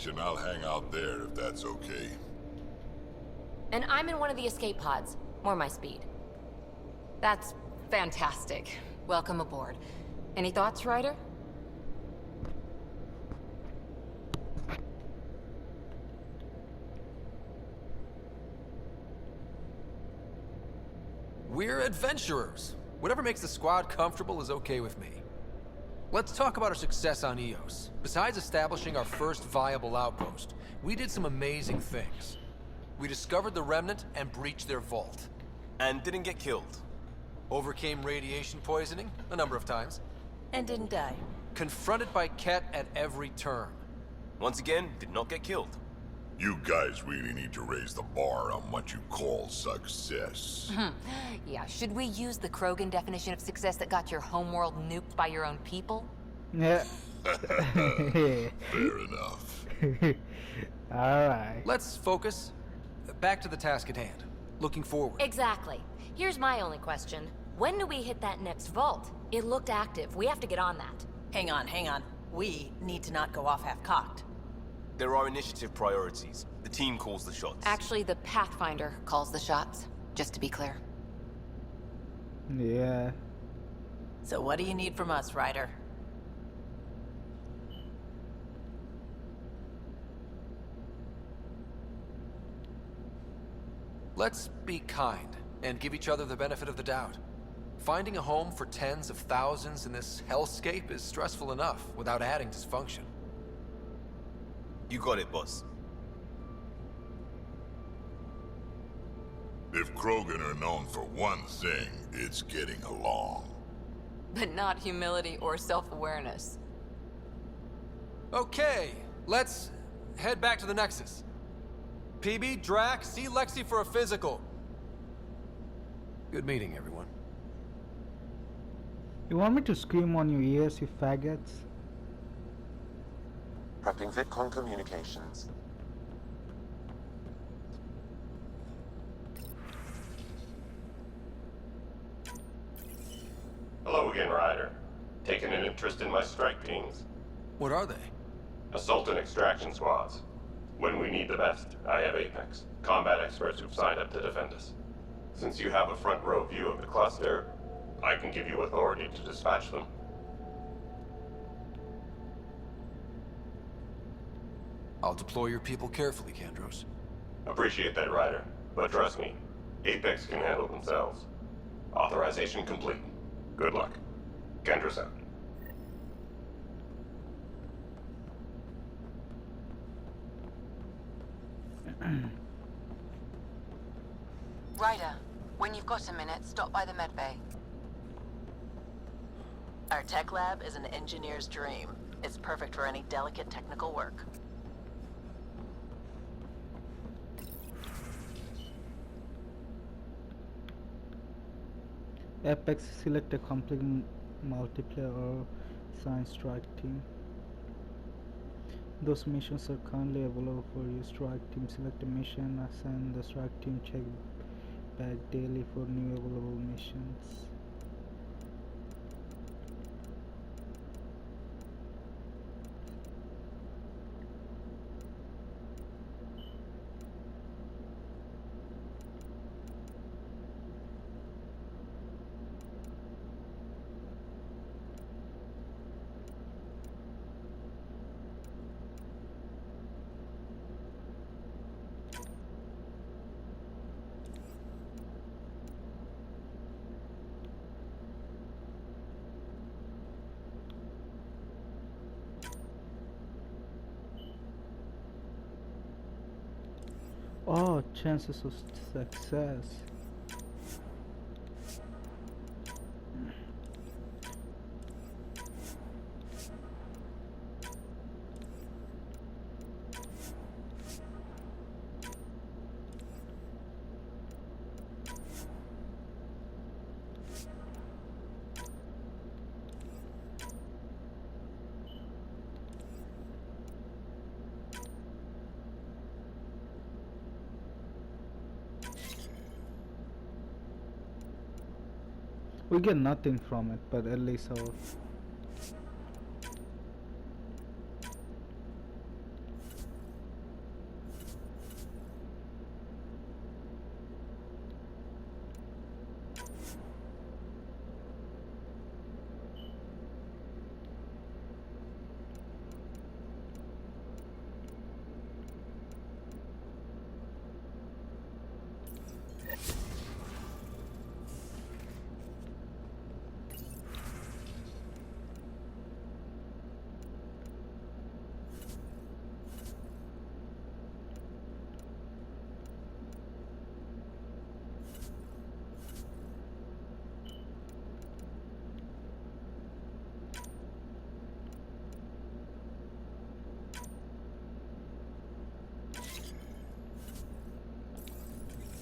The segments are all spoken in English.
and I'll hang out there if that's okay. And I'm in one of the escape pods. More my speed. That's fantastic. Welcome aboard. Any thoughts, Ryder? We're adventurers. Whatever makes the squad comfortable is okay with me. Let's talk about our success on Eos. Besides establishing our first viable outpost, we did some amazing things. We discovered the Remnant and breached their vault. And didn't get killed. Overcame radiation poisoning a number of times. And didn't die. Confronted by Ket at every turn. Once again, did not get killed. You guys really need to raise the bar on what you call success. Yeah, should we use the Krogan definition of success that got your homeworld nuked by your own people? Yeah. Fair enough. Alright. Let's focus. Back to the task at hand. Looking forward. Exactly. Here's my only question. When do we hit that next vault? It looked active. We have to get on that. Hang on, hang on. We need to not go off half-cocked. There are initiative priorities. The team calls the shots. Actually, the Pathfinder calls the shots, just to be clear. Yeah. So what do you need from us, Ryder? Let's be kind and give each other the benefit of the doubt. Finding a home for tens of thousands in this hellscape is stressful enough without adding dysfunction. You got it, boss. If Krogan are known for one thing, it's getting along. But not humility or self-awareness. Okay, let's head back to the Nexus. PB, Drac, see Lexi for a physical. Good meeting, everyone. You want me to scream on your ears, you faggots? Prepping VidCon communications. Hello again, Ryder. Taking an interest in my strike teams. What are they? Assault and extraction squads. When we need the best, I have Apex, combat experts who've signed up to defend us. Since you have a front row view of the cluster, I can give you authority to dispatch them. I'll deploy your people carefully, Kandros. Appreciate that, Ryder. But trust me, Apex can handle themselves. Authorization complete. Good luck. Kendra out. Ryder, when you've got a minute, stop by the medbay. Our tech lab is an engineer's dream. It's perfect for any delicate technical work. Apex, select a complete multiplayer or science strike team. Those missions are currently available for your strike team. Select a mission, assign the strike team, check back daily for new available missions. Oh, chances of success. We get nothing from it, but at least our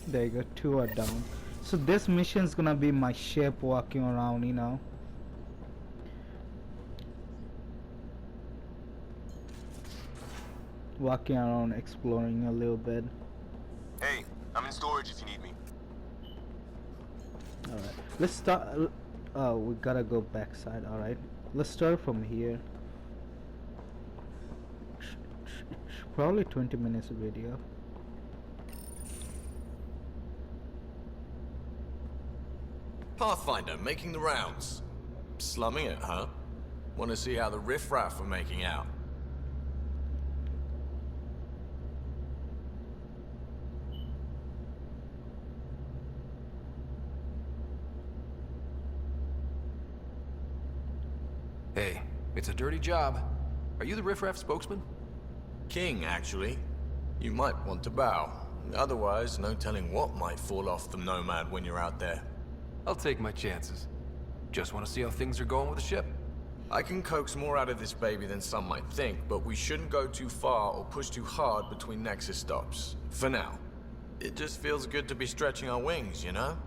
There you go, 2 are down. So this mission's gonna be my ship walking around, you know. Walking around, exploring a little bit. Hey, I'm in storage if you need me. Alright, let's start. Oh, we gotta go backside. Alright, let's start from here. Probably 20 minutes of video. Pathfinder, making the rounds. Slumming it, huh? Want to see how the riffraff are making out? Hey, it's a dirty job. Are you the riffraff spokesman? King, actually. You might want to bow. Otherwise, no telling what might fall off the Nomad when you're out there. I'll take my chances. Just want to see how things are going with the ship. I can coax more out of this baby than some might think, but we shouldn't go too far or push too hard between Nexus stops. For now. It just feels good to be stretching our wings, you know?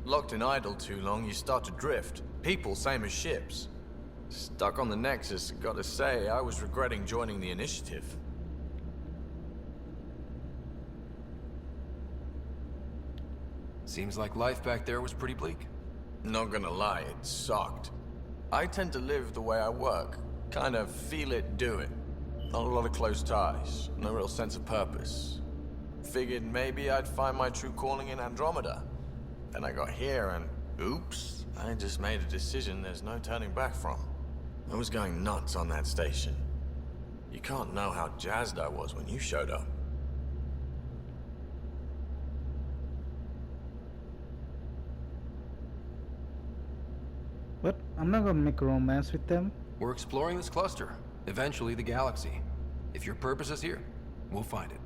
Locked in idle too long, you start to drift. People, same as ships. Stuck on the Nexus, gotta say, I was regretting joining the Initiative. Seems like life back there was pretty bleak. Not gonna lie, it sucked. I tend to live the way I work. Kind of feel it, do it. Not a lot of close ties, no real sense of purpose. Figured maybe I'd find my true calling in Andromeda. Then I got here and, oops, I just made a decision there's no turning back from. I was going nuts on that station. You can't know how jazzed I was when you showed up. But I'm not gonna make romance with them. We're exploring this cluster, eventually the galaxy. If your purpose is here, we'll find it.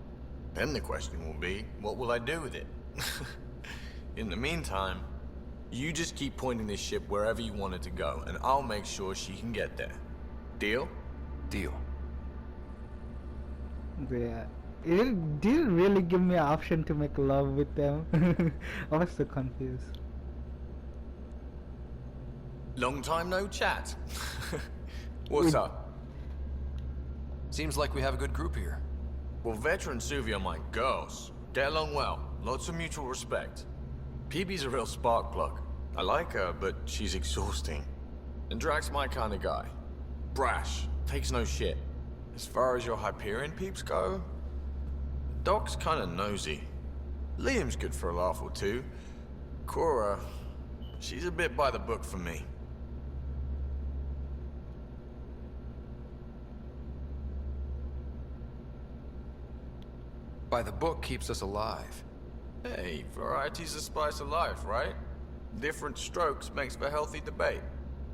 Then the question will be, what will I do with it? In the meantime, you just keep pointing this ship wherever you want it to go, and I'll make sure she can get there. Deal? Deal. Yeah. It didn't really give me an option to make love with them. I was so confused. Long time no chat. What's up? Seems like we have a good group here. Well, Vetra and Suvi are my girls. Get along well. Lots of mutual respect. PB's a real spark plug. I like her, but she's exhausting. And Drax's my kind of guy. Brash. Takes no shit. As far as your Hyperion peeps go, Doc's kind of nosy. Liam's good for a laugh or two. Cora, she's a bit by the book for me. By the book keeps us alive. Hey, variety's the spice of life, right? Different strokes makes for healthy debate.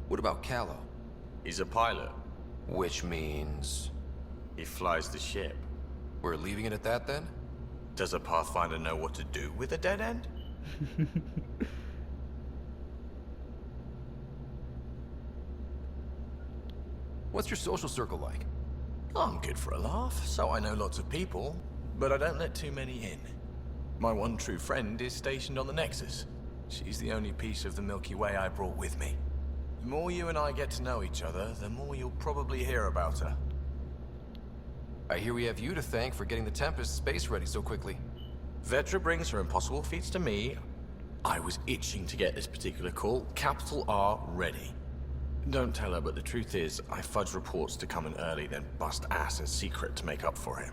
What about Callow? He's a pilot. Which means... He flies the ship. we're leaving it at that then? Does a Pathfinder know what to do with a dead end? What's your social circle like? I'm good for a laugh, so I know lots of people, but I don't let too many in. My one true friend is stationed on the Nexus. She's the only piece of the Milky Way I brought with me. The more you and I get to know each other, the more you'll probably hear about her. I hear we have you to thank for getting the Tempest space ready so quickly. Vetra brings her impossible feats to me. I was itching to get this particular call, capital R, ready. Don't tell her, but the truth is, I fudge reports to come in early, then bust ass in secret to make up for it.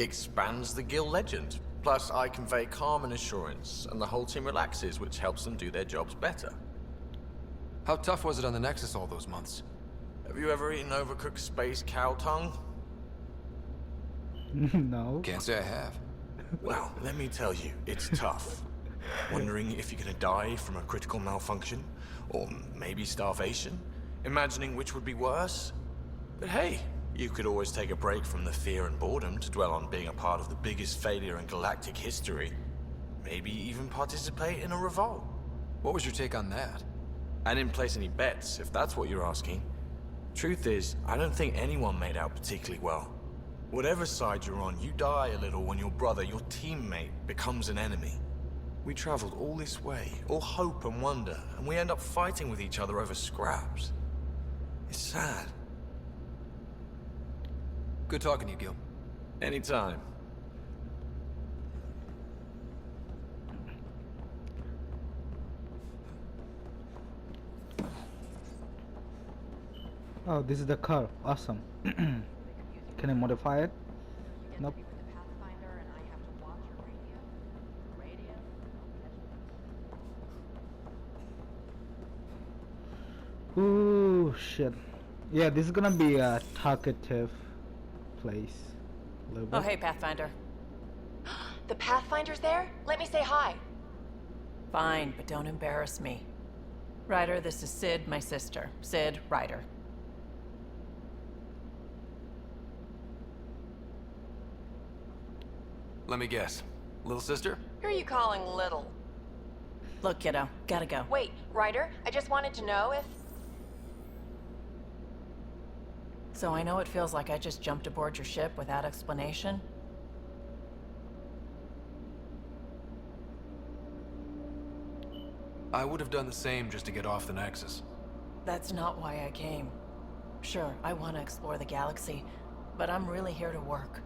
Expands the guild legend. Plus, I convey calm and assurance, and the whole team relaxes, which helps them do their jobs better. How tough was it on the Nexus all those months? Have you ever eaten overcooked space cow tongue? No. Can't say I have. Well, let me tell you, it's tough. Wondering if you're gonna die from a critical malfunction? Or maybe starvation? Imagining which would be worse? But hey, you could always take a break from the fear and boredom to dwell on being a part of the biggest failure in galactic history. Maybe even participate in a revolt. What was your take on that? I didn't place any bets, if that's what you're asking. Truth is, I don't think anyone made out particularly well. Whatever side you're on, you die a little when your brother, your teammate, becomes an enemy. We traveled all this way, all hope and wonder, and we end up fighting with each other over scraps. It's sad. Good talking to you, Gil. Anytime. Oh, this is the car. Awesome. Can I modify it? Nope. Ooh, shit. Yeah, this is gonna be a talkative place. A little Oh, bit. hey, Pathfinder. The Pathfinder's there? Let me say hi. Fine, but don't embarrass me. Ryder, this is Sid, my sister. Sid, Ryder. Let me guess. Little sister? Who are you calling little? Look, kiddo, gotta go. Wait, Ryder, I just wanted to know if... So I know it feels like I just jumped aboard your ship without explanation. I would have done the same just to get off the Nexus. That's not why I came. Sure, I want to explore the galaxy, but I'm really here to work.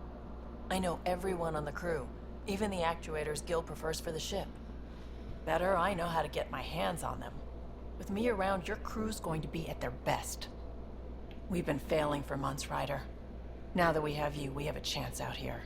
I know everyone on the crew, even the actuators Gil prefers for the ship. Better, I know how to get my hands on them. With me around, your crew's going to be at their best. We've been failing for months, Ryder. Now that we have you, we have a chance out here.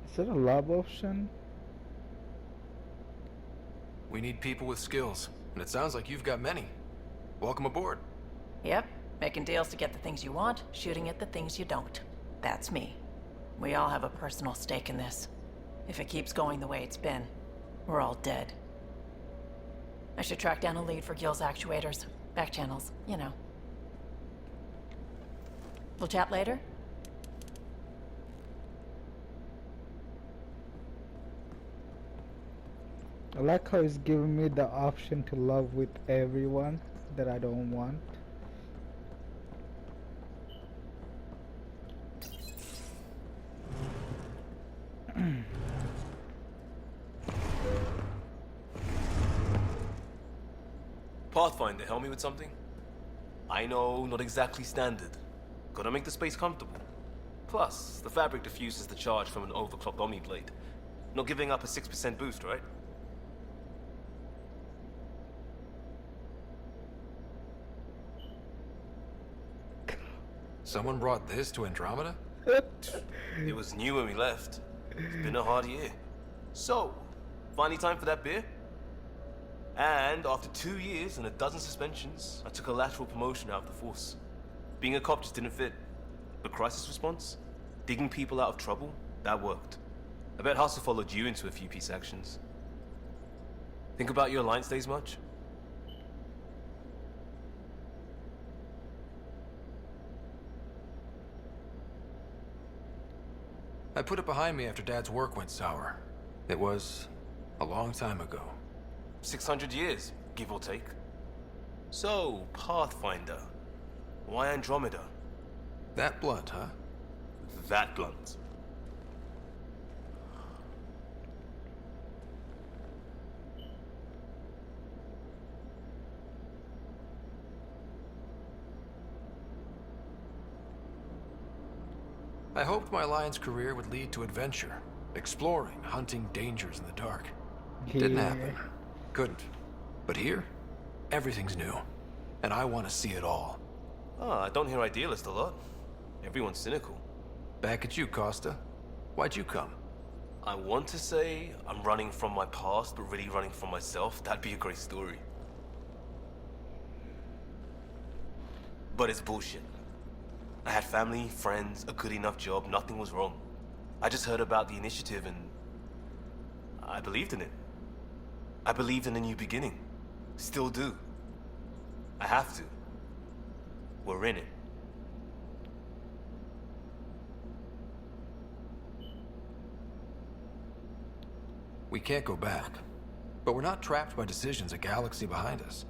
Is there a lab option? We need people with skills, and it sounds like you've got many. Welcome aboard. Yep, making deals to get the things you want, shooting at the things you don't. That's me. We all have a personal stake in this. If it keeps going the way it's been, we're all dead. I should track down a lead for Gil's actuators. Back channels, you know. We'll chat later? I like how it's giving me the option to love with everyone that I don't want. Pathfinder, help me with something? I know, not exactly standard. Gotta make the space comfortable. Plus, the fabric diffuses the charge from an overclocked Omni blade. Not giving up a 6% boost, right? Someone brought this to Andromeda? It was new when we left. It's been a hard year. So, finally time for that beer? And after 2 years and a dozen suspensions, I took a lateral promotion out of the force. Being a cop just didn't fit. But crisis response? Digging people out of trouble? That worked. I bet Hustle followed you into a few peace actions. Think about your Alliance days much? I put it behind me after Dad's work went sour. It was a long time ago. 600 years, give or take. So, Pathfinder. Why Andromeda? That blunt, huh? That blunt. I hoped my Alliance career would lead to adventure, exploring, hunting dangers in the dark. Didn't happen. Couldn't. But here, everything's new. And I want to see it all. I don't hear idealist a lot. Everyone's cynical. Back at you, Costa. Why'd you come? I want to say I'm running from my past, but really running from myself. That'd be a great story. But it's bullshit. I had family, friends, a good enough job, nothing was wrong. I just heard about the initiative and I believed in it. I believed in a new beginning. Still do. I have to. We're in it. We can't go back. But we're not trapped by decisions a galaxy behind us.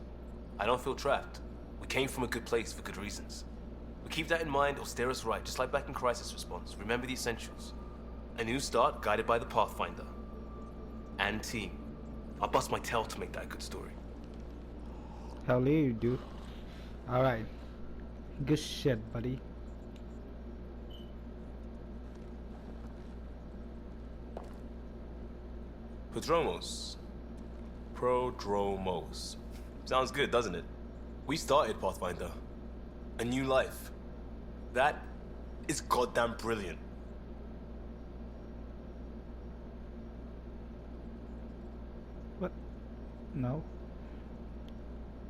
I don't feel trapped. We came from a good place for good reasons. We keep that in mind or steer us right, just like back in Crisis Response. Remember the essentials. A new start guided by the Pathfinder. And team. I'll bust my tail to make that a good story. Hell yeah, you do. Alright. Good shit, buddy. Prodromos. Sounds good, doesn't it? We started Pathfinder. A new life. That is goddamn brilliant. What? No.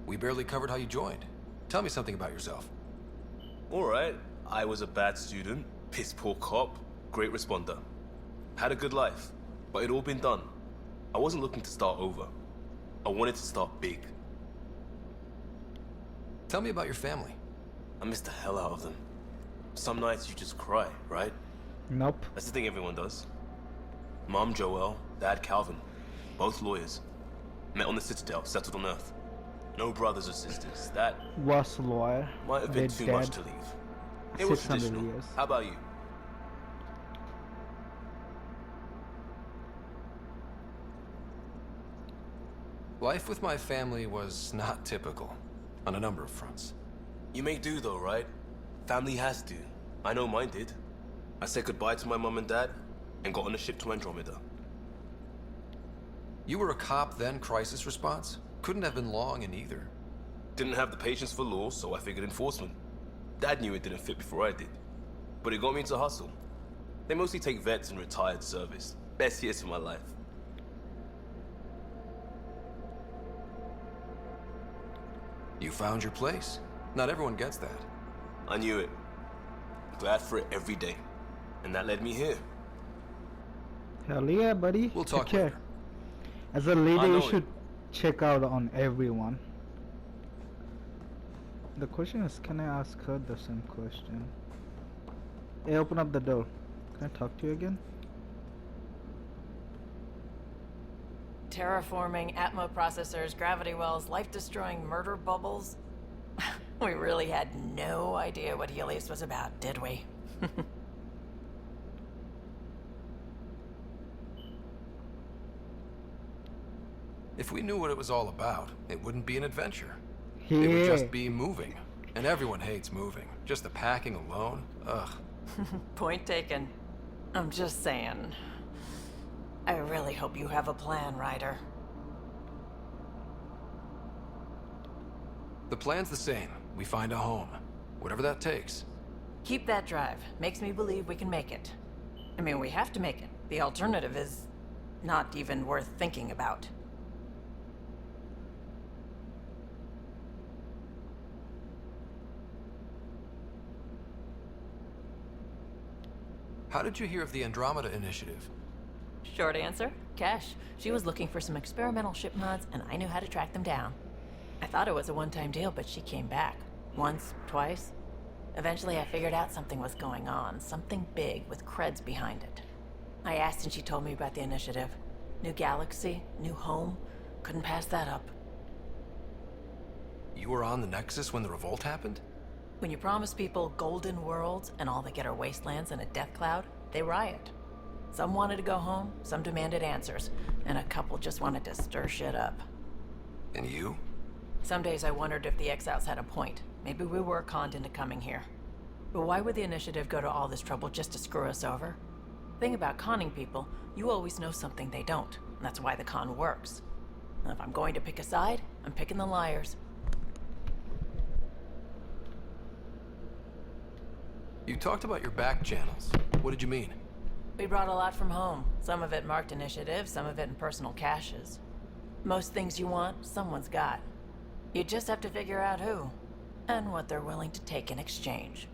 We barely covered how you joined. Tell me something about yourself. Alright, I was a bad student, piss poor cop, great responder. Had a good life, but it'd all been done. I wasn't looking to start over. I wanted to start big. Tell me about your family. I missed the hell out of them. Some nights you just cry, right? Nope. That's the thing everyone does. Mom Joelle, Dad Calvin, both lawyers. Met on the Citadel, settled on Earth. No brothers or sisters. That Was a lawyer. might have been They're too much dead. to leave. It was 600 traditional. years. How about you? Life with my family was not typical, on a number of fronts. You make do though, right? Family has to. I know mine did. I said goodbye to my mom and dad, and got on a ship to Andromeda. You were a cop then, crisis response? Couldn't have been long in either. Didn't have the patience for law, so I figured enforcement. Dad knew it didn't fit before I did. But it got me into hustle. They mostly take vets and retired service. Best years of my life. You found your place. Not everyone gets that. I knew it. Glad for it every day. And that led me here. Hell yeah, buddy. We'll talk Take care. later. As a I leader, know you it. should check out on everyone. The question is, can I ask her the same question? Hey, open up the door. Can I talk to you again? Terraforming, Atmo processors, gravity wells, life-destroying murder bubbles. We really had no idea what Helios was about, did we? If we knew what it was all about, it wouldn't be an adventure. Yeah. It would just be moving. And everyone hates moving. Just the packing alone, ugh. Point taken. I'm just saying. I really hope you have a plan, Ryder. The plan's the same. We find a home. Whatever that takes. Keep that drive. Makes me believe we can make it. I mean, we have to make it. The alternative is not even worth thinking about. How did you hear of the Andromeda initiative? Short answer, Cash. She was looking for some experimental ship mods, and I knew how to track them down. I thought it was a one-time deal, but she came back. Once, twice. Eventually I figured out something was going on, something big with creds behind it. I asked and she told me about the initiative. New galaxy, new home. Couldn't pass that up. You were on the Nexus when the revolt happened? When you promise people golden worlds and all they get are wastelands and a death cloud, they riot. Some wanted to go home, some demanded answers, and a couple just wanted to stir shit up. And you? Some days I wondered if the exiles had a point. Maybe we were conned into coming here. But why would the initiative go to all this trouble just to screw us over? Thing about conning people, you always know something they don't, and that's why the con works. And if I'm going to pick a side, I'm picking the liars. You talked about your back channels. What did you mean? We brought a lot from home. Some of it marked initiative, some of it in personal caches. Most things you want, someone's got. You just have to figure out who, and what they're willing to take in exchange.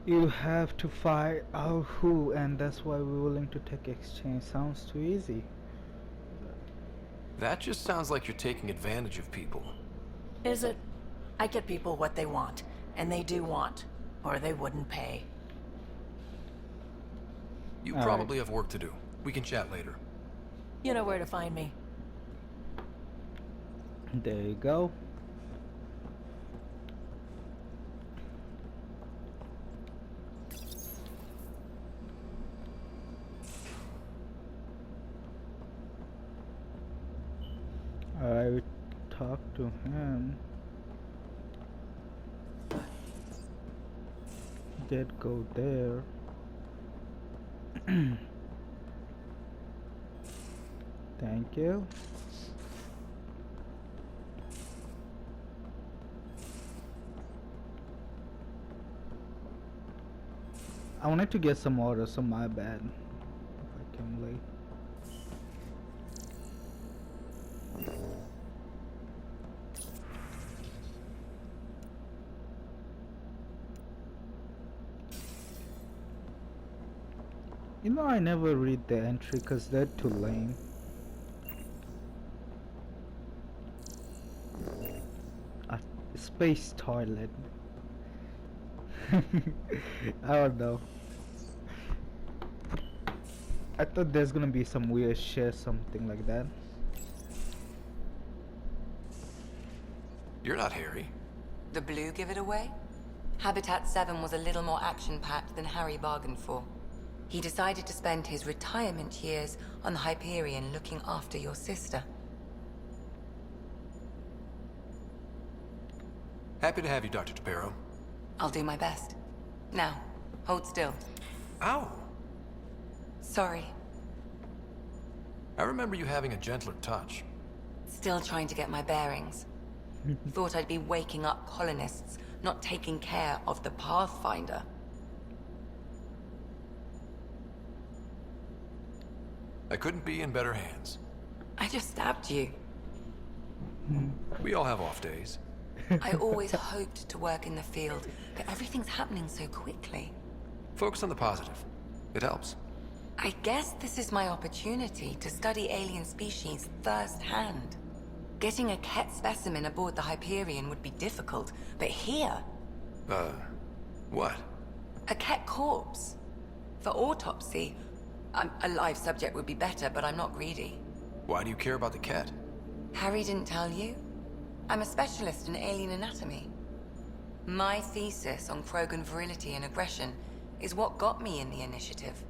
You have to fight out who, and that's why we're willing to take exchange. Sounds too easy. That just sounds like you're taking advantage of people. Is it? I get people what they want, and they do want, or they wouldn't pay. You All probably have work to do. We can chat later. You know where to find me. There you go. I talked to him. Did go there. Thank you. I wanted to get some orders, so my bad if I came late. You know, I never read the entry because they're too lame. A space toilet. I don't know. I thought there's gonna be some weird shit, something like that. You're not Harry. The blue give it away? Habitat 7 was a little more action-packed than Harry bargained for. He decided to spend his retirement years on the Hyperion looking after your sister. Happy to have you, Dr. Tapero. I'll do my best. Now, hold still. Ow! Sorry. I remember you having a gentler touch. Still trying to get my bearings. Thought I'd be waking up colonists, not taking care of the Pathfinder. I couldn't be in better hands. I just stabbed you. We all have off days. I always hoped to work in the field, but everything's happening so quickly. Focus on the positive. It helps. I guess this is my opportunity to study alien species firsthand. Getting a Ket specimen aboard the Hyperion would be difficult, but here... What? A Ket corpse. For autopsy, a live subject would be better, but I'm not greedy. Why do you care about the cat? Harry didn't tell you? I'm a specialist in alien anatomy. My thesis on Krogan virility and aggression is what got me in the initiative.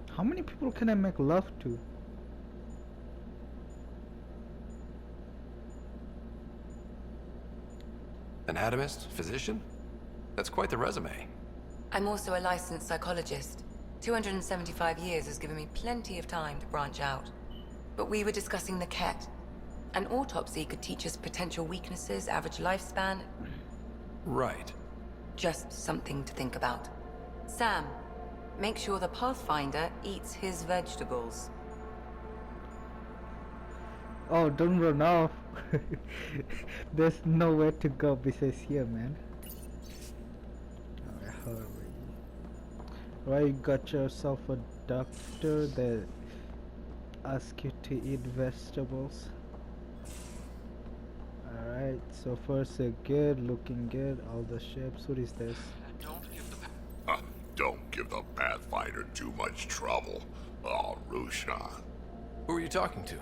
How many people can I make love to? Anatomist? Physician? That's quite the resume. I'm also a licensed psychologist. 275 years has given me plenty of time to branch out. But we were discussing the Ket. An autopsy could teach us potential weaknesses, average lifespan. Right. Just something to think about. Sam, make sure the Pathfinder eats his vegetables. Oh, don't run off. There's nowhere to go besides here, man. Alright, hurry. Right, you got yourself a doctor that asks you to eat vegetables. Alright, so first they're good, looking good, all the ships. What is this? Don't give the Pathfinder too much trouble. Oh, Rushan. Who are you talking to?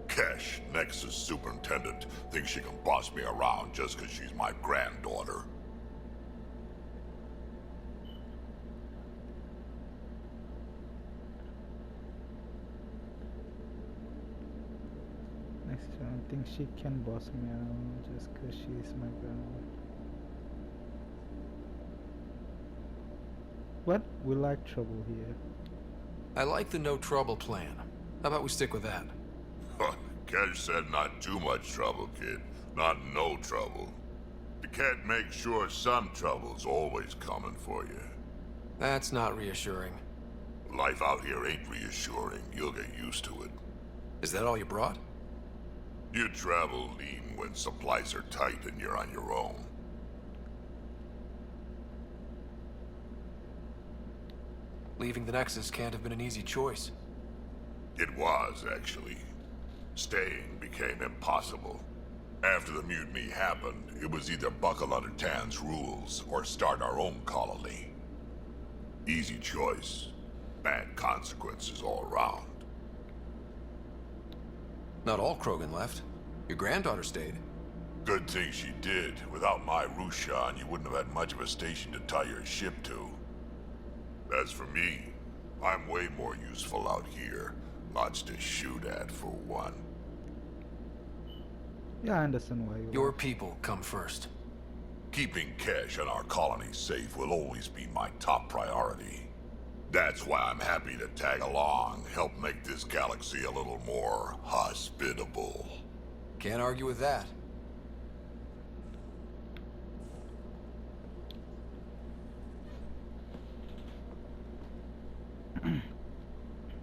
Kesh, Nexus Superintendent, thinks she can boss me around just because she's my granddaughter. Next time, I think she can boss me around just because she's my grandma. What? We like trouble here. I like the no trouble plan. How about we stick with that? Kesh said not too much trouble, kid. Not no trouble. You can't make sure some trouble's always coming for you. That's not reassuring. Life out here ain't reassuring. You'll get used to it. Is that all you brought? You travel lean when supplies are tight and you're on your own. Leaving the Nexus can't have been an easy choice. It was, actually. Staying became impossible. After the mutiny happened, it was either buckle under Tan's rules or start our own colony. Easy choice. Bad consequences all around. Not all Krogan left. Your granddaughter stayed. Good thing she did. Without my Rushan, you wouldn't have had much of a station to tie your ship to. As for me, I'm way more useful out here. Lots to shoot at, for one. Yeah, I understand why you Your people come first. Keeping Kesh and our colony safe will always be my top priority. That's why I'm happy to tag along, help make this galaxy a little more hospitable. Can't argue with that.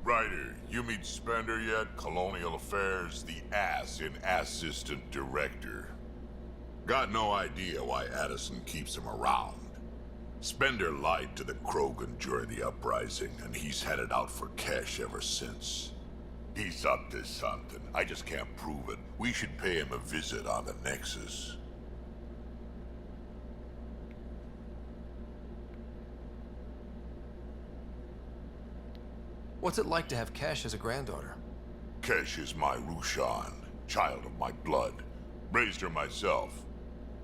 Ryder, you meet Spender yet? Colonial Affairs, the ass in Assistant Director. Got no idea why Addison keeps him around. Spender lied to the Krogan during the uprising, and he's headed out for Kesh ever since. He's up to something. I just can't prove it. We should pay him a visit on the Nexus. What's it like to have Kesh as a granddaughter? Kesh is my Rushan, child of my blood. Raised her myself.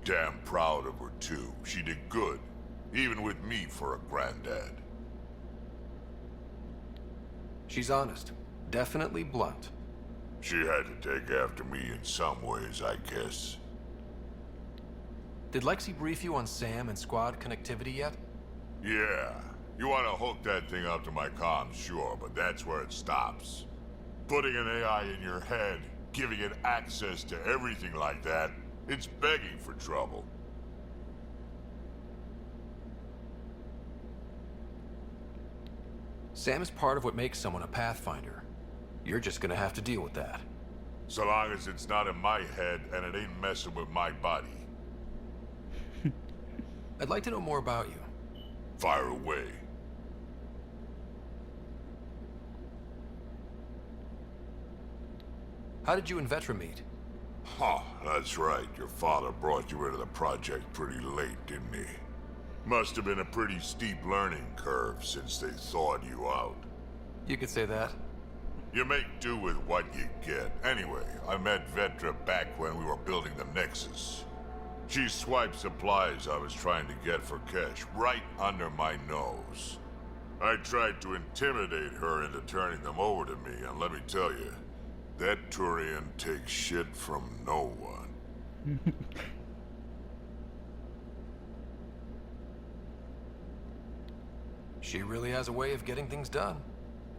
Damn proud of her, too. She did good, even with me for a granddad. She's honest. Definitely blunt. She had to take after me in some ways, I guess. Did Lexi brief you on Sam and squad connectivity yet? Yeah. You want to hook that thing up to my comms, sure, but that's where it stops. Putting an AI in your head, giving it access to everything like that, it's begging for trouble. Sam is part of what makes someone a Pathfinder. You're just gonna have to deal with that. So long as it's not in my head and it ain't messing with my body. I'd like to know more about you. Fire away. How did you and Vetra meet? Huh, that's right. Your father brought you into the project pretty late, didn't he? Must have been a pretty steep learning curve since they thawed you out. You could say that. You make do with what you get. Anyway, I met Vetra back when we were building the Nexus. She swiped supplies I was trying to get for Kesh right under my nose. I tried to intimidate her into turning them over to me, and let me tell you, that Turian takes shit from no one. She really has a way of getting things done.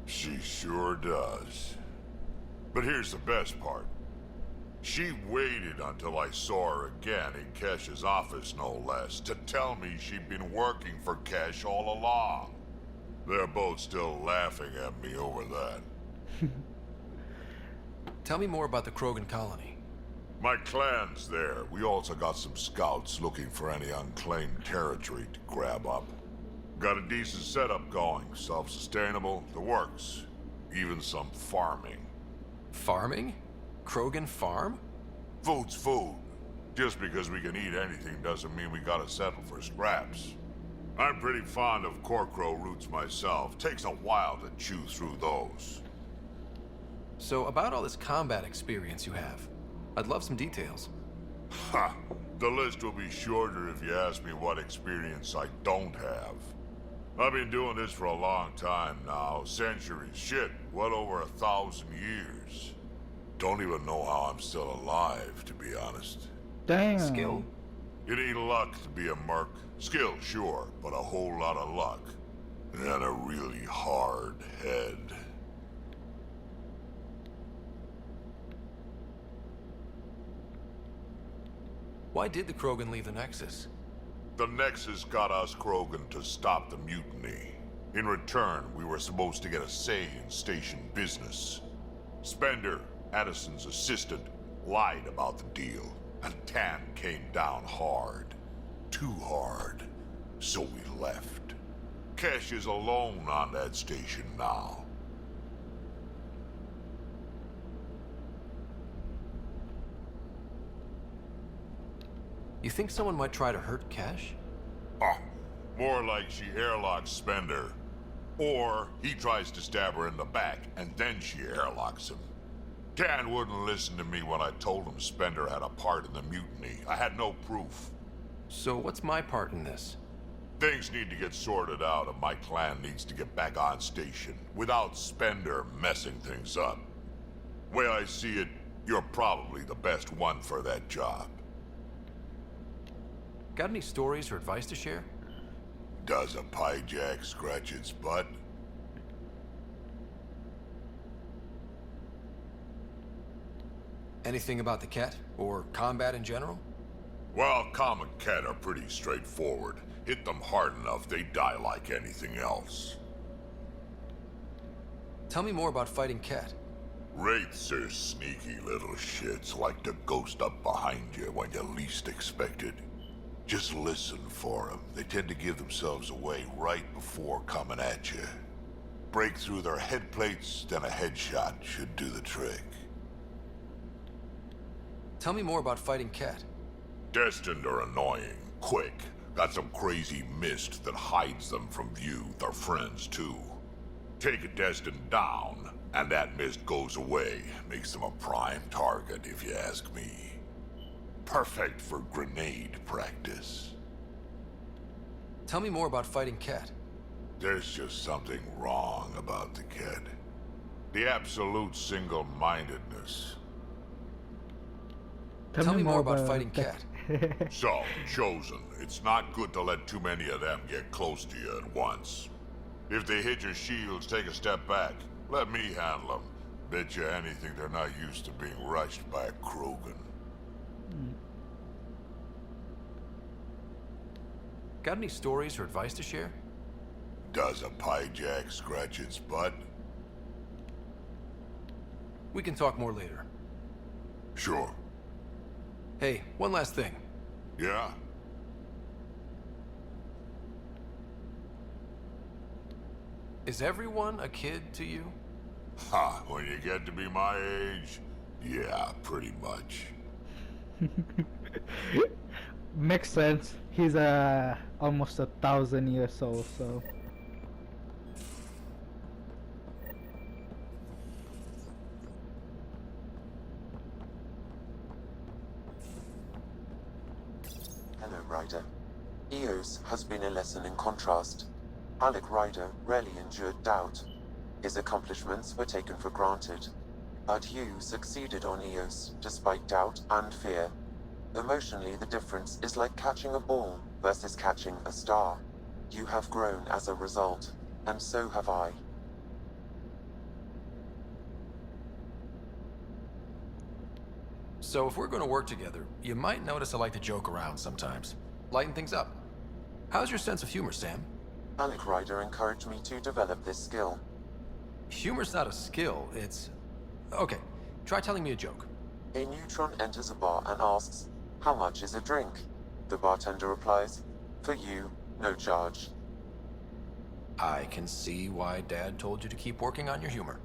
She sure does. But here's the best part. She waited until I saw her again in Kesh's office, no less, to tell me she'd been working for Kesh all along. They're both still laughing at me over that. Tell me more about the Krogan colony. My clan's there. We also got some scouts looking for any unclaimed territory to grab up. Got a decent setup going, self-sustainable, the works. Even some farming. Farming? Krogan farm? Food's food. Just because we can eat anything doesn't mean we gotta settle for scraps. I'm pretty fond of Corcrow roots myself. Takes a while to chew through those. So, about all this combat experience you have, I'd love some details. Ha! The list will be shorter if you ask me what experience I don't have. I've been doing this for a long time now, centuries, shit, well over 1,000 years. Don't even know how I'm still alive, to be honest. Damn. Skill? You need luck to be a merc. Skill, sure, but a whole lot of luck. And a really hard head. Why did the Krogan leave the Nexus? The Nexus got us Krogan to stop the mutiny. In return, we were supposed to get a say in station business. Spender, Addison's assistant, lied about the deal, and Tan came down hard. Too hard. So we left. Kesh is alone on that station now. You think someone might try to hurt Cash? More like she airlocks Spender. Or he tries to stab her in the back, and then she airlocks him. Tan wouldn't listen to me when I told him Spender had a part in the mutiny. I had no proof. So what's my part in this? Things need to get sorted out, and my clan needs to get back on station without Spender messing things up. Way I see it, you're probably the best one for that job. Got any stories or advice to share? Does a pie jack scratch its butt? Anything about the Ket? Or combat in general? Well, common Ket are pretty straightforward. Hit them hard enough, they die like anything else. Tell me more about fighting Ket. Wraiths are sneaky little shits, like to ghost up behind you when you least expect it. Just listen for them. They tend to give themselves away right before coming at you. Break through their head plates, then a headshot should do the trick. Tell me more about fighting Ket. Destined are annoying, quick. Got some crazy mist that hides them from view, their friends too. Take a Destined down, and that mist goes away. Makes them a prime target, if you ask me. Perfect for grenade practice. Tell me more about fighting Ket. There's just something wrong about the Ket. The absolute single-mindedness. Tell me more about fighting Ket. So, Chosen, it's not good to let too many of them get close to you at once. If they hit your shields, take a step back. Let me handle them. Bet you anything they're not used to being rushed by a Krogan. Got any stories or advice to share? Does a pie jack scratch its butt? We can talk more later. Sure. Hey, one last thing. Yeah? Is everyone a kid to you? Ha, when you get to be my age, yeah, pretty much. Makes sense. He's almost 1,000 years old, so. Hello, Ryder. Eos has been a lesson in contrast. Alec Ryder rarely endured doubt. His accomplishments were taken for granted. But you succeeded on Eos, despite doubt and fear. Emotionally, the difference is like catching a ball versus catching a star. You have grown as a result, and so have I. So if we're going to work together, you might notice I like to joke around sometimes. Lighten things up. How's your sense of humor, Sam? Alec Ryder encouraged me to develop this skill. Humor's not a skill, it's... Okay, try telling me a joke. A neutron enters a bar and asks, "How much is a drink?" The bartender replies, "For you, no charge." I can see why Dad told you to keep working on your humor.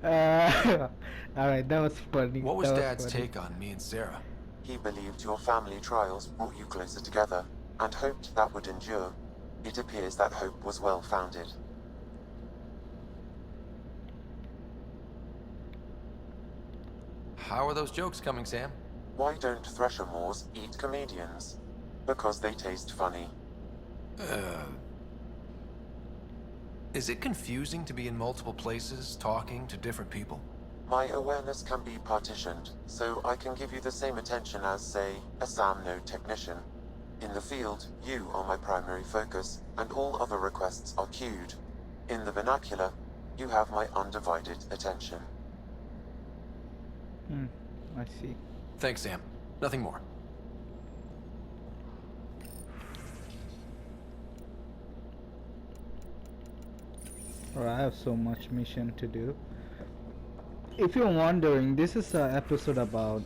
Alright, that was funny. What was That Dad's funny. take on me and Sarah? He believed your family trials brought you closer together, and hoped that would endure. It appears that hope was well-founded. How are those jokes coming, Sam? Why don't Thresher Moors eat comedians? Because they taste funny. Is it confusing to be in multiple places, talking to different people? My awareness can be partitioned, so I can give you the same attention as, say, a SAM node technician. In the field, you are my primary focus, and all other requests are queued. In the vernacular, you have my undivided attention. I see. Thanks, Sam. Nothing more. Alright, I have so much mission to do. If you're wondering, this is an episode about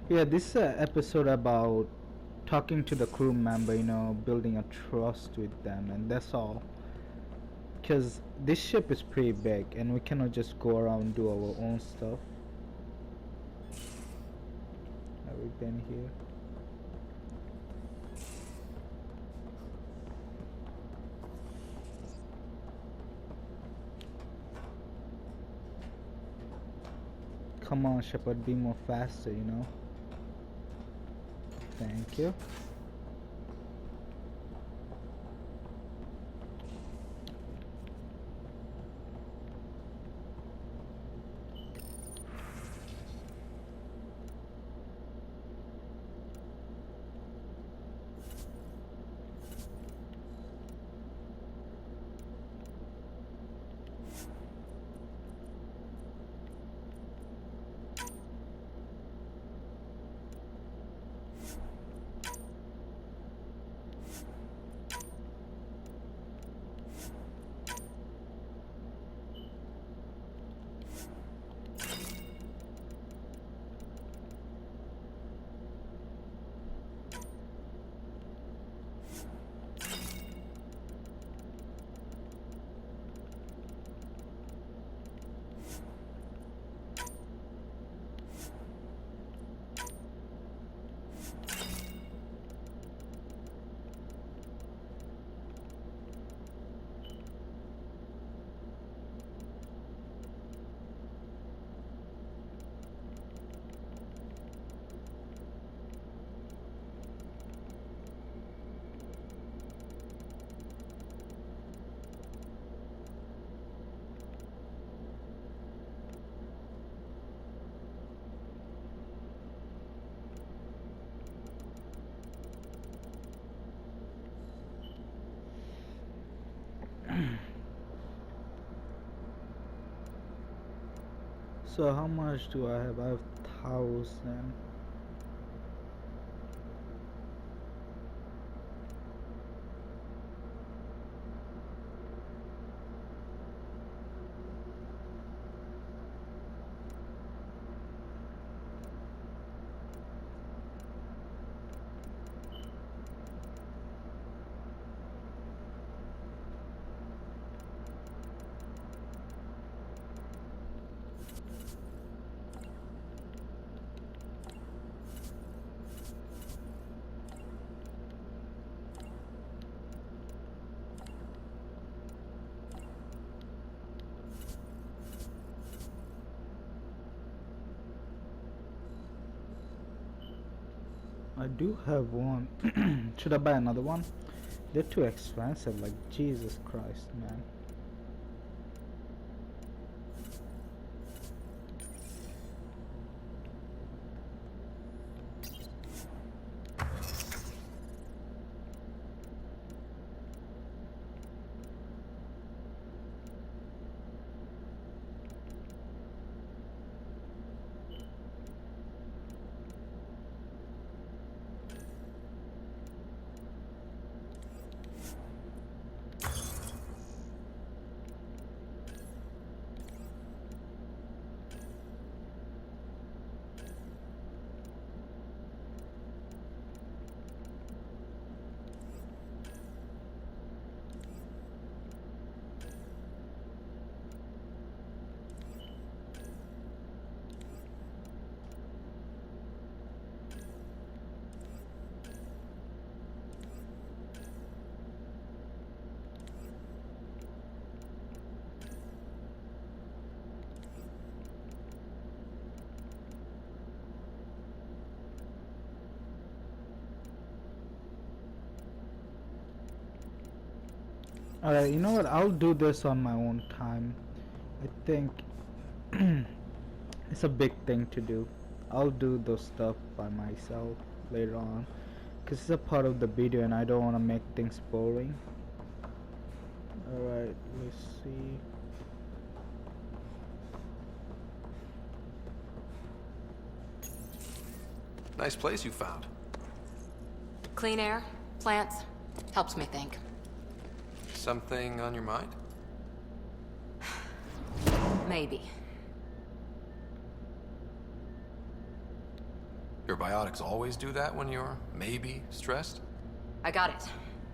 yeah, this is an episode about talking to the crew member, you know, building a trust with them, and that's all. Because this ship is pretty big, and we cannot just go around and do our own stuff. Have we been here? Come on, Shepard, be more faster, you know. Thank you. So how much do I have? I have 1,000. I do have one. Should I buy another one? They're too expensive, like Jesus Christ, man. Alright, you know what? I'll do this on my own time. I think it's a big thing to do. I'll do those stuff by myself later on. Because it's a part of the video and I don't want to make things boring. Alright, let's see. Nice place you found. Clean air, plants, helps me think. Something on your mind? Maybe. Your biotics always do that when you're maybe stressed? I got it.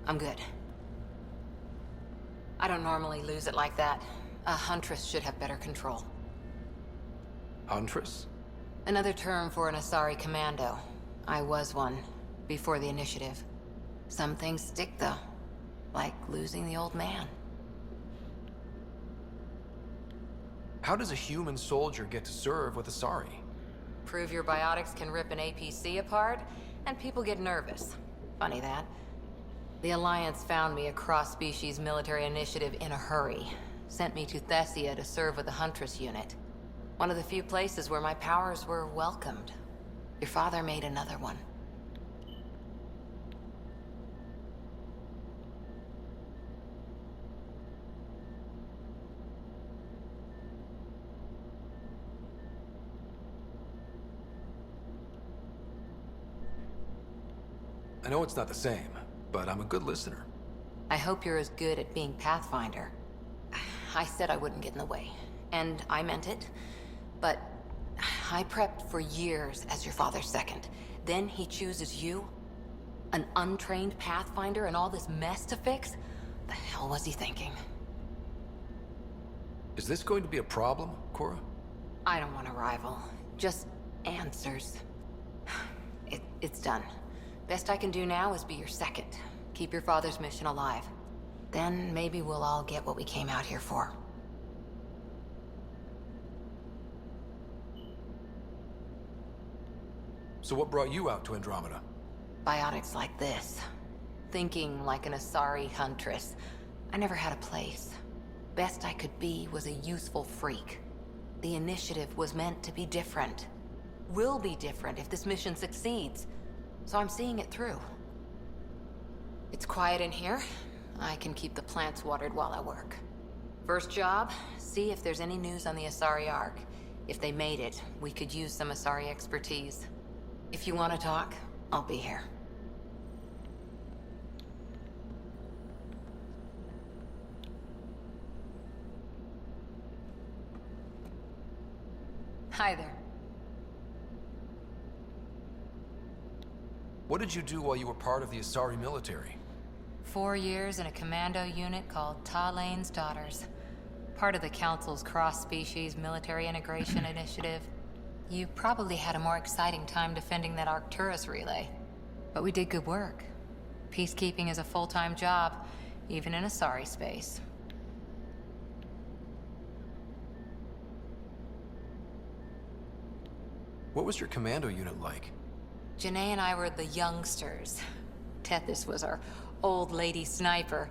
I'm good. I don't normally lose it like that. A huntress should have better control. Huntress? Another term for an Asari commando. I was one, before the initiative. Some things stick, though. Like losing the old man. How does a human soldier get to serve with Asari? Prove your biotics can rip an APC apart, and people get nervous. Funny that. The Alliance found me a cross-species military initiative in a hurry. Sent me to Thessia to serve with the Huntress unit. One of the few places where my powers were welcomed. Your father made another one. I know it's not the same, but I'm a good listener. I hope you're as good at being Pathfinder. I said I wouldn't get in the way, and I meant it. But I prepped for years as your father's second. Then he chooses you? An untrained Pathfinder and all this mess to fix? The hell was he thinking? Is this going to be a problem, Cora? I don't want a rival. Just answers. It's done. Best I can do now is be your second. Keep your father's mission alive. Then maybe we'll all get what we came out here for. So what brought you out to Andromeda? Biotics like this. Thinking like an Asari huntress. I never had a place. Best I could be was a useful freak. The initiative was meant to be different. Will be different if this mission succeeds. So I'm seeing it through. It's quiet in here. I can keep the plants watered while I work. First job, see if there's any news on the Asari Ark. If they made it, we could use some Asari expertise. If you want to talk, I'll be here. Hi there. What did you do while you were part of the Asari military? 4 years in a commando unit called Talane's Daughters. Part of the Council's cross-species military integration initiative. You probably had a more exciting time defending that Arcturus relay. But we did good work. Peacekeeping is a full-time job, even in Asari space. What was your commando unit like? Janae and I were the youngsters. Tethys was our old lady sniper.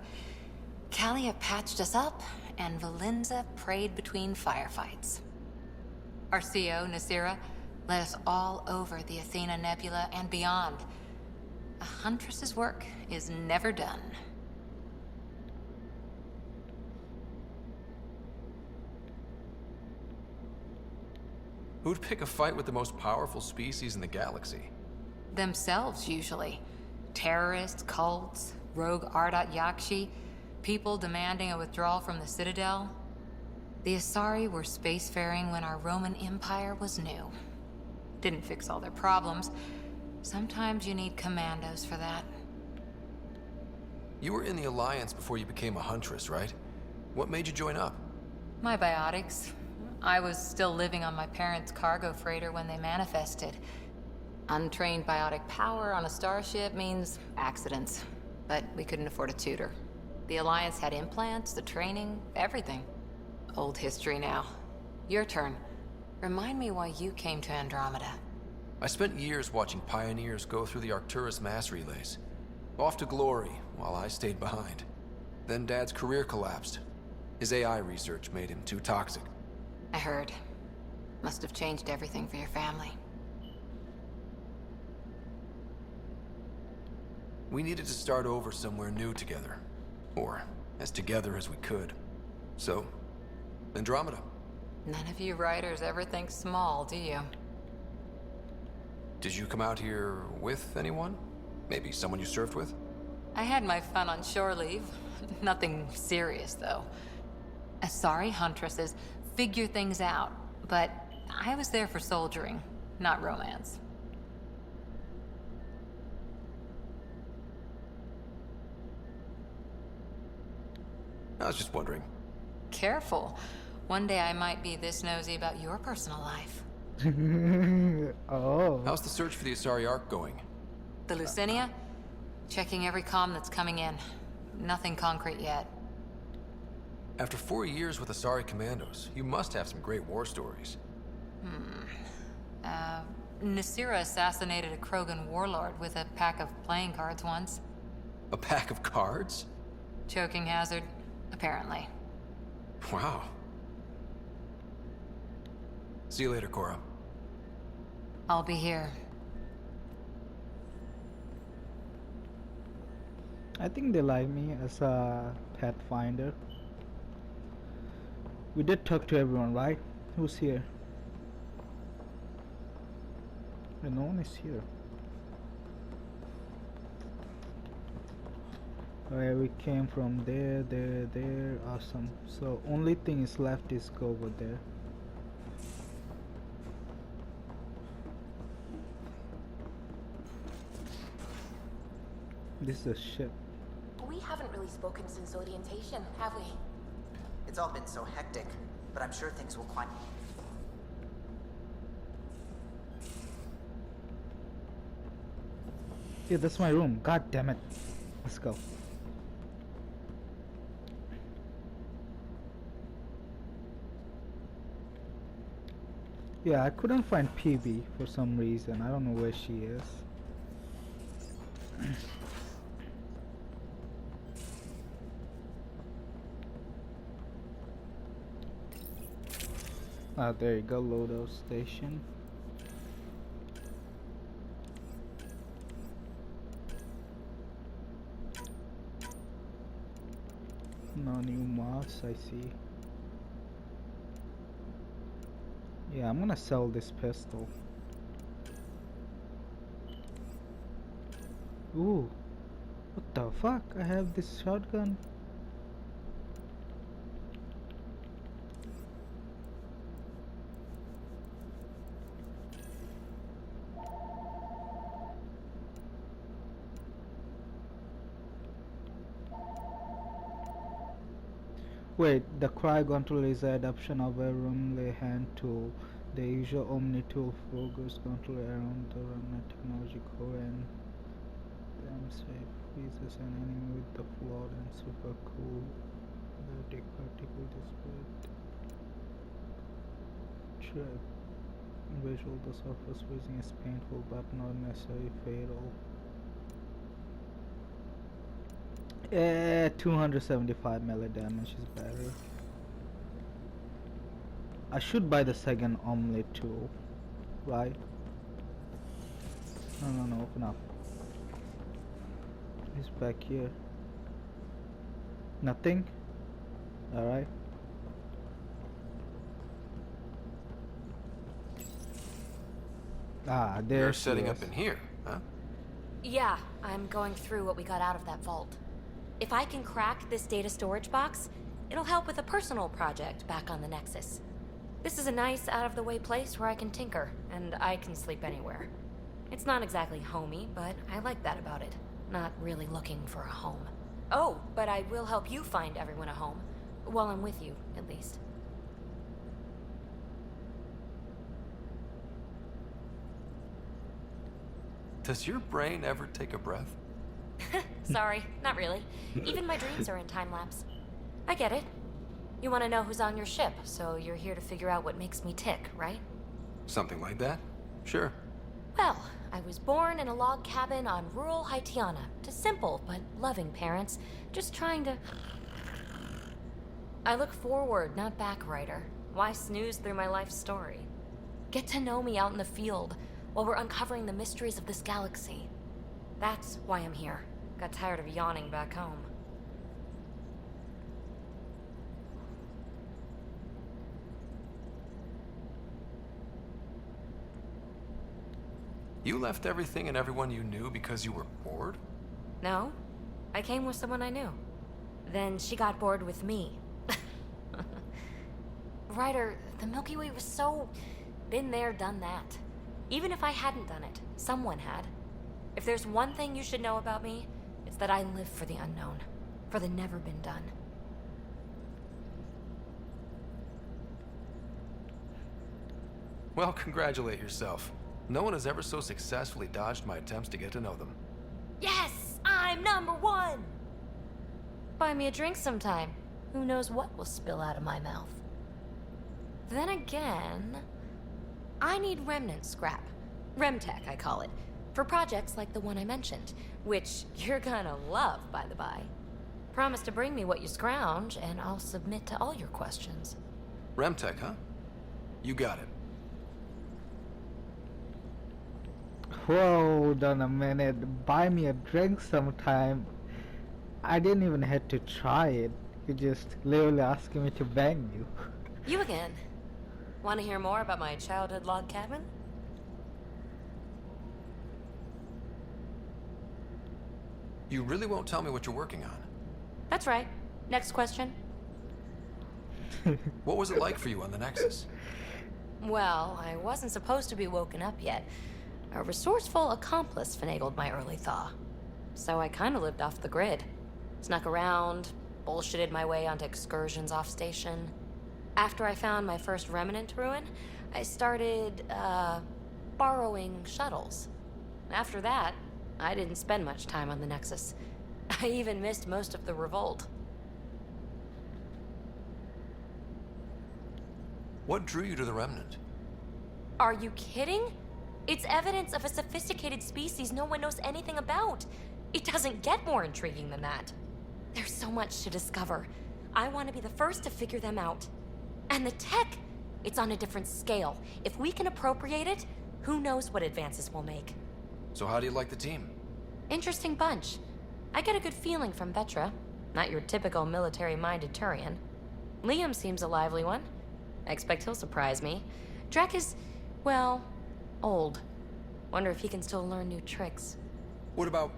Kalia patched us up, and Valenza prayed between firefights. Our CO, Nasira, led us all over the Athena Nebula and beyond. A huntress's work is never done. Who'd pick a fight with the most powerful species in the galaxy? Themselves, usually. Terrorists, cults, rogue Ardat Yakshi, people demanding a withdrawal from the Citadel. The Asari were spacefaring when our Roman Empire was new. Didn't fix all their problems. Sometimes you need commandos for that. You were in the Alliance before you became a huntress, right? What made you join up? My biotics. I was still living on my parents' cargo freighter when they manifested. Untrained biotic power on a starship means accidents. But we couldn't afford a tutor. The Alliance had implants, the training, everything. Old history now. Your turn. Remind me why you came to Andromeda. I spent years watching pioneers go through the Arcturus mass relays. Off to glory, while I stayed behind. Then Dad's career collapsed. His AI research made him too toxic. I heard. Must have changed everything for your family. We needed to start over somewhere new together. Or as together as we could. So, Andromeda. None of you writers ever think small, do you? Did you come out here with anyone? Maybe someone you served with? I had my fun on shore leave. Nothing serious, though. Asari huntresses figure things out, but I was there for soldiering, not romance. I was just wondering. Careful. One day I might be this nosy about your personal life. Oh. How's the search for the Asari Ark going? The Lucinia? Checking every comm that's coming in. Nothing concrete yet. After 4 years with Asari commandos, you must have some great war stories. Nasira assassinated a Krogan warlord with a pack of playing cards once. A pack of cards? Choking hazard, apparently. Wow. See you later, Cora. I'll be here. I think they like me as a pathfinder. We did talk to everyone, right? Who's here? No one is here. Alright, we came from there, there. Awesome. So only thing is left is go over there. This is a ship. We haven't really spoken since orientation, have we? It's all been so hectic, but I'm sure things will quite... Yeah, that's my room. God damn it. Let's go. Yeah, I couldn't find PB for some reason. I don't know where she is. Ah, there you go, Lodo Station. No new mods, I see. Yeah, I'm gonna sell this pistol. Ooh, what the fuck? I have this shotgun. Wait, the Cry control is the adoption of a roomly hand tool. The usual Omni tool focus control around the run technology core and damn safe freezes an enemy with the flawed and super cool. The dick particle display. Check. Visual, the surface freezing is painful but not necessarily fatal. 275 melee damage is better. I should buy the second omelet tool, right? No, open up. He's back here. Nothing? Alright. Ah, You're there's setting up in here, huh? Yeah, I'm going through what we got out of that vault. If I can crack this data storage box, it'll help with a personal project back on the Nexus. This is a nice, out-of-the-way place where I can tinker, and I can sleep anywhere. It's not exactly homey, but I like that about it. Not really looking for a home. Oh, but I will help you find everyone a home. While I'm with you, at least. Does your brain ever take a breath? Sorry, not really. Even my dreams are in time-lapse. I get it. You want to know who's on your ship, so you're here to figure out what makes me tick, right? Something like that? Sure. Well, I was born in a log cabin on rural Haitiana to simple but loving parents, just trying to... I look forward, not back, Ryder. Why snooze through my life story? Get to know me out in the field while we're uncovering the mysteries of this galaxy. That's why I'm here. Got tired of yawning back home. You left everything and everyone you knew because you were bored? No, I came with someone I knew. Then she got bored with me. Ryder, the Milky Way was so... been there, done that. Even if I hadn't done it, someone had. If there's one thing you should know about me, it's that I live for the unknown. For the never been done. Well, congratulate yourself. No one has ever so successfully dodged my attempts to get to know them. Yes! I'm #1! Buy me a drink sometime. Who knows what will spill out of my mouth. Then again... I need remnant scrap. Remtech, I call it. For projects like the one I mentioned. Which you're gonna love, by the by. Promise to bring me what you scrounge, and I'll submit to all your questions. Remtech, huh? You got it. Hold on a minute. Buy me a drink sometime. I didn't even have to try it. You just literally asking me to bang you. You again. Want to hear more about my childhood log cabin? You really won't tell me what you're working on? That's right. Next question. What was it like for you on the Nexus? Well, I wasn't supposed to be woken up yet. A resourceful accomplice finagled my early thaw. So I kind of lived off the grid. Snuck around, bullshitted my way onto excursions off station. After I found my first remnant ruin, I started, borrowing shuttles. After that, I didn't spend much time on the Nexus. I even missed most of the revolt. What drew you to the Remnant? Are you kidding? It's evidence of a sophisticated species no one knows anything about. It doesn't get more intriguing than that. There's so much to discover. I want to be the first to figure them out. And the tech, it's on a different scale. If we can appropriate it, who knows what advances we'll make. So how do you like the team? Interesting bunch. I get a good feeling from Vetra. Not your typical military-minded Turian. Liam seems a lively one. I expect he'll surprise me. Drek is, well, old. Wonder if he can still learn new tricks. What about...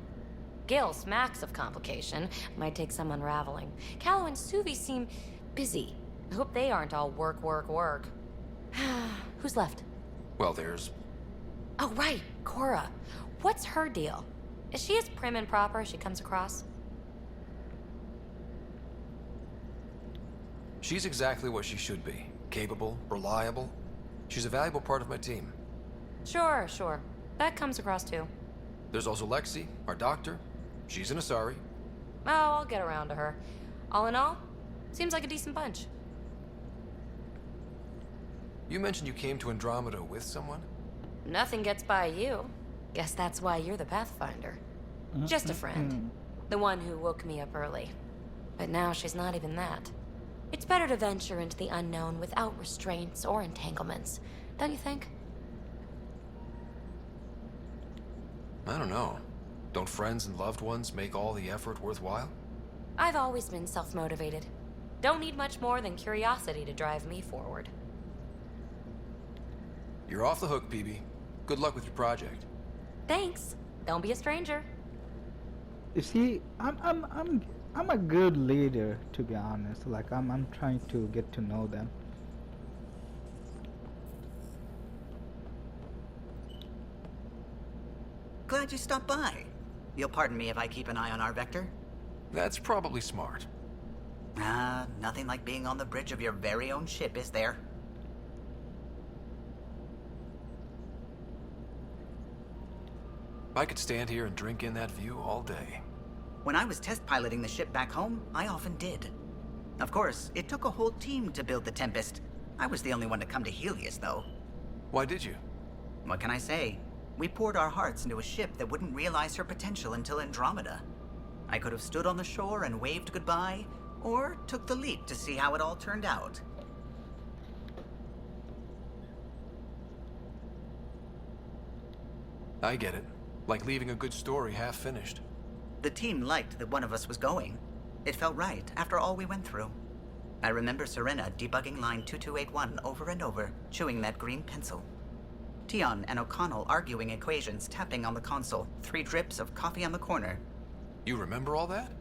Gil smacks of complication. Might take some unraveling. Callow and Suvi seem busy. I hope they aren't all work, work, work. Who's left? Well, there's... Oh, right, Cora. What's her deal? Is she as prim and proper as she comes across? She's exactly what she should be. Capable, reliable. She's a valuable part of my team. Sure, sure. That comes across too. There's also Lexi, our doctor. She's an Asari. Oh, I'll get around to her. All in all, seems like a decent bunch. You mentioned you came to Andromeda with someone? Nothing gets by you. Guess that's why you're the Pathfinder. Just a friend. The one who woke me up early. But now she's not even that. It's better to venture into the unknown without restraints or entanglements, don't you think? I don't know. Don't friends and loved ones make all the effort worthwhile? I've always been self-motivated. Don't need much more than curiosity to drive me forward. You're off the hook, PB. Good luck with your project. Thanks. Don't be a stranger. You see, I'm a good leader, to be honest. Like I'm trying to get to know them. Glad you stopped by. You'll pardon me if I keep an eye on our vector? That's probably smart. Nothing like being on the bridge of your very own ship, is there? I could stand here and drink in that view all day. When I was test piloting the ship back home, I often did. Of course, it took a whole team to build the Tempest. I was the only one to come to Helios, though. Why did you? What can I say? We poured our hearts into a ship that wouldn't realize her potential until Andromeda. I could have stood on the shore and waved goodbye, or took the leap to see how it all turned out. I get it. Like leaving a good story half finished. The team liked that one of us was going. It felt right after all we went through. I remember Serena debugging line 2281 over and over, chewing that green pencil. Tion and O'Connell arguing equations, tapping on the console, 3 drips of coffee on the corner. You remember all that?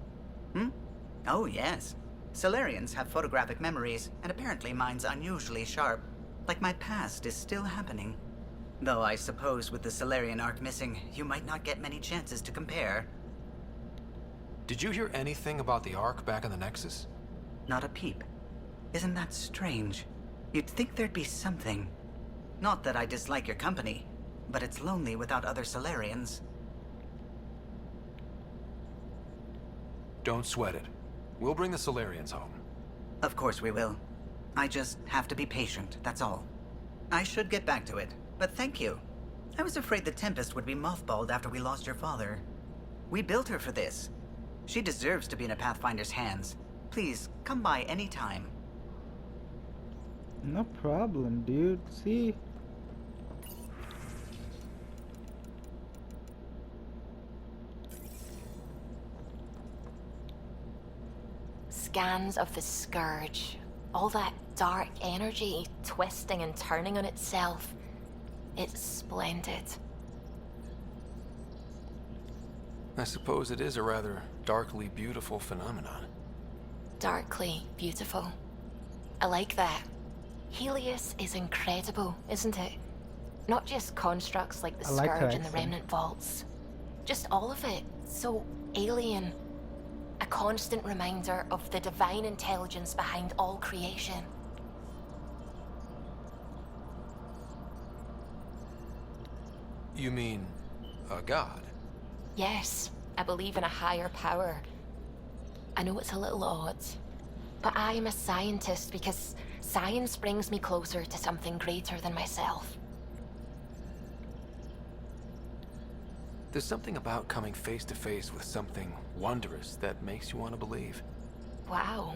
Oh, yes. Solarians have photographic memories, and apparently mine's unusually sharp. Like my past is still happening. Though I suppose with the Solarian arc missing, you might not get many chances to compare. Did you hear anything about the Ark back in the Nexus? Not a peep. Isn't that strange? You'd think there'd be something. Not that I dislike your company, but it's lonely without other Solarians. Don't sweat it. We'll bring the Solarians home. Of course we will. I just have to be patient, that's all. I should get back to it, but thank you. I was afraid the Tempest would be mothballed after we lost your father. We built her for this. She deserves to be in a Pathfinder's hands. Please, come by any time. No problem, dude. See? Scans of the Scourge. All that dark energy twisting and turning on itself. It's splendid. I suppose it is a rather darkly beautiful phenomenon. Darkly beautiful. I like that. Helios is incredible, isn't it? Not just constructs like the I like her Scourge and the accent. Remnant Vaults. Just all of it. So alien. A constant reminder of the divine intelligence behind all creation. You mean a god? Yes, I believe in a higher power. I know it's a little odd, but I am a scientist because science brings me closer to something greater than myself. There's something about coming face to face with something wondrous that makes you want to believe. Wow.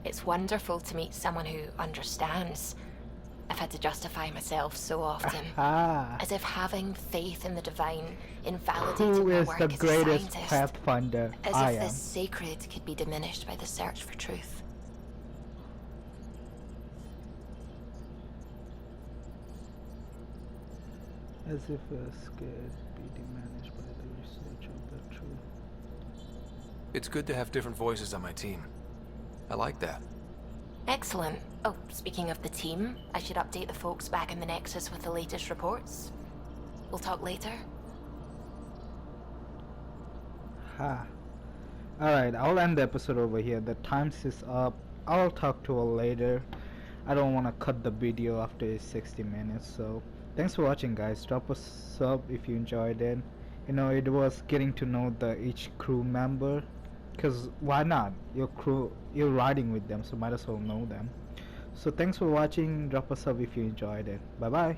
It's wonderful to meet someone who understands. I've had to justify myself so often. Ah. As if having faith in the divine invalidated Who my is work the as a greatest scientist. Pathfinder? As I if the am. sacred could be diminished by the search for truth. As if a scared be managed by the research of the truth. It's good to have different voices on my team. I like that. Excellent. Oh, speaking of the team, I should update the folks back in the Nexus with the latest reports. We'll talk later. Ha. Alright, I'll end the episode over here. The time is up. I'll talk to her later. I don't want to cut the video after it's 60 minutes, so thanks for watching, guys. Drop a sub if you enjoyed it. You know, it was getting to know each crew member, because why not? Your crew, you're riding with them, so might as well know them. So thanks for watching. Drop a sub if you enjoyed it. Bye bye.